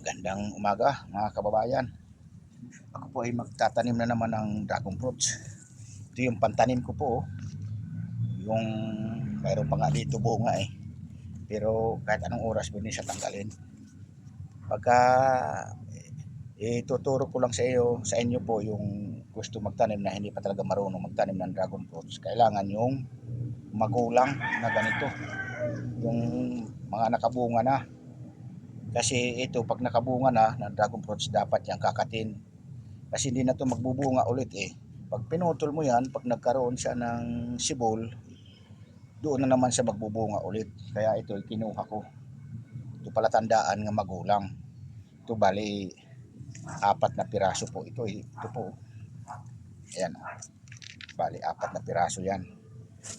Magandang umaga mga kababayan. Ako po ay magtatanim na naman ng dragon fruits. Ito yung pantanim ko po. Yung mayroon pa nga dito bunga eh. Pero kahit anong oras pwede siya tanggalin. Pagka ituturo ko lang sa inyo po yung gusto magtanim na hindi pa talaga marunong magtanim ng dragon fruits. Kailangan yung magulang na ganito. Yung mga nakabunga na. Kasi ito pag nakabunga na ng dragon fruits dapat yan kakatin. Kasi hindi na to magbubunga ulit eh. Pag pinutol mo yan, pag nagkaroon siya ng sibol, doon na naman siya magbubunga ulit. Kaya ito kinuha ko. Ito pala tandaan ng magulang. Ito bali 4 na piraso po ito eh. Ito po. Ayan. Bali 4 na piraso yan.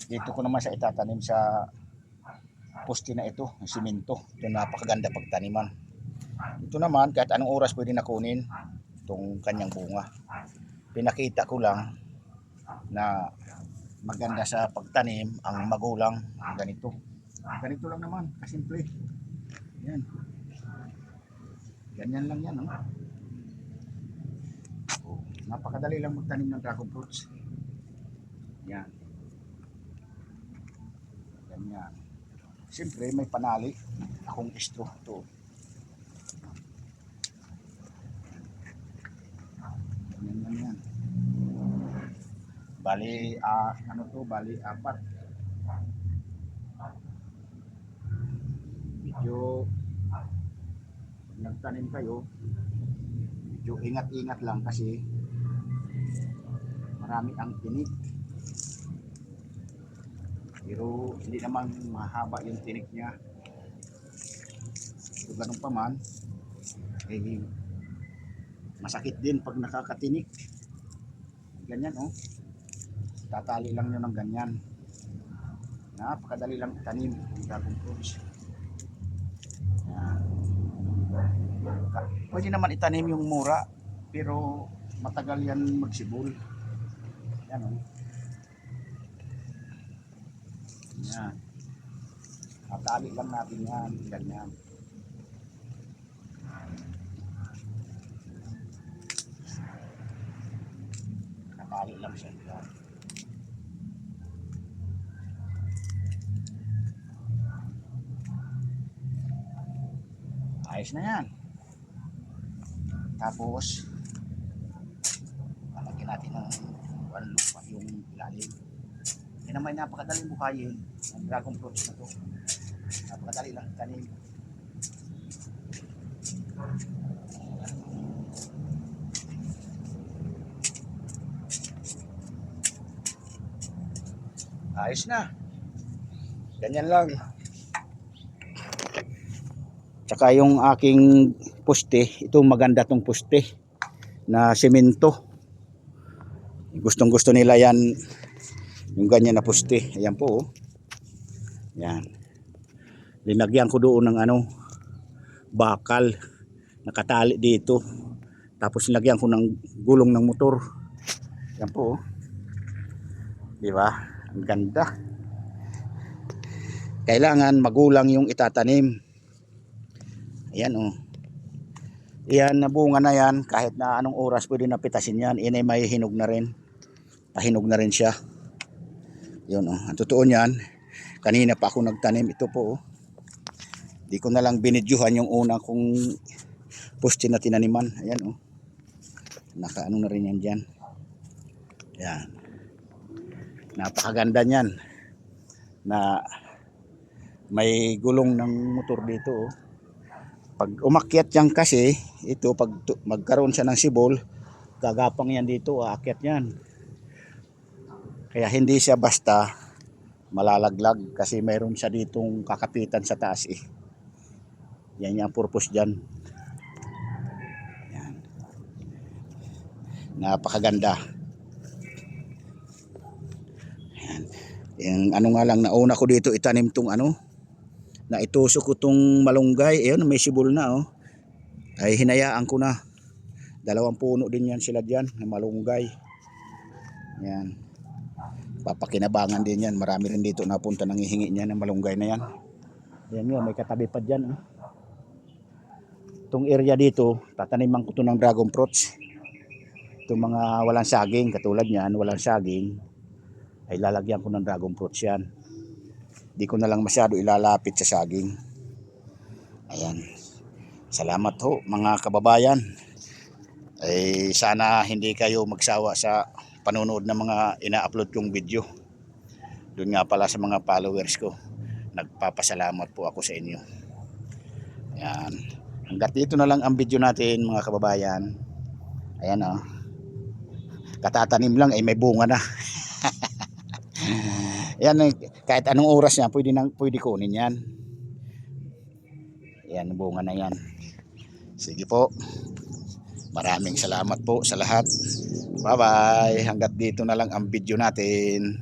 Dito ko naman siya itatanim sa poste na ito, ng simento. Ito napakaganda pagtaniman. Ito naman kahit anong oras pwede na kunin itong kanyang bunga. Pinakita ko lang na maganda sa pagtanim ang magulang ganito. Ganito lang naman, kasimple. Yan. Ganyan lang yan. Oh, napakadali lang magtanim ng dragon fruits. Yan. Ganyan. Siyempre may panali akong istro ito. Ganyan lang yan. Bali, ano to? Bali, 4. Medyo nagtanim kayo, medyo ingat-ingat lang kasi marami ang tinik. Pero hindi naman mahaba yung tinik niya. So ganun pa man, eh, masakit din pag nakakatinik. Ganyan oh. Tatali lang nyo ng ganyan. Napakadali lang tanim ng dragon fruits. Pwede naman itanim yung mura, pero matagal yan magsibol. Yan o. Yan. Tatali lang natin yan. Ganyan. Tatali lang siya. Yan. Ayos na yan. Tapos lalagyan natin ng lupa yung ilalim. Yan naman napakadaling buhayin ang dragon fruits na to. Napakadali lang tanim. Ayos na. Ganyan lang. Tsaka yung aking poste, ito maganda tong poste na semento. Gustong gusto nila yan, yung ganyan na poste. Ayan po oh. Yan. Linagyan ko doon ng ano, bakal. Nakatali dito. Tapos linagyan ko ng gulong ng motor. Ayan po oh. Diba? Ang ganda. Kailangan magulang yung itatanim. Ayan oh. Yan na bunga na yan, kahit na anong oras pwede na pitasin yan. Yan ay may hinog na rin. Pahinog na rin siya. Yun oh. Ang totoo niyan, kanina pa ako nagtanim. Ito po oh. Di ko na lang binidyuhan yung una kong poste na tinaniman. Ayan oh. Nakaano na rin yan dyan. Yan. Napakaganda niyan. Na may gulong ng motor dito oh. Pag umakyat yan kasi, ito pag magkaroon siya ng sibol, gagapang yan dito, aakyat yan. Kaya hindi siya basta malalaglag kasi mayroon siya ditong kakapitan sa taas eh. Yan yung purpose dyan. Yan. Napakaganda. Yan. Yung ano nga lang, nauna ko dito itanim tong ano, na itusok ko tong malunggay. Ayun, may sibol na oh. Ay hinayaan ko na. 2 puno din yan sila diyan na malunggay. Yan. Papakinabangan din yan. Marami rin dito napunta nang hihingi niya ng malunggay na yan. Yan yun, may katabi pa diyan oh. Itong area dito, tataniman ko to ng dragon fruits. Itong mga walang saging, katulad niyan, walang saging, ay lalagyan ko ng dragon fruits yan. Di ko na lang masyado ilalapit sa saging. Ayan. Salamat ho mga kababayan. Ay sana hindi kayo magsawa sa panonood ng mga ina-upload kong video. Doon nga pala sa mga followers ko, nagpapasalamat po ako sa inyo. Ayan. Hanggat dito na lang ang video natin mga kababayan. Ayan o. Katatanim lang ay may bunga na. Ayan, kahit anong oras niya, pwede kunin yan. Ayan, bunga na yan. Sige po. Maraming salamat po sa lahat. Bye bye. Hanggat dito na lang ang video natin.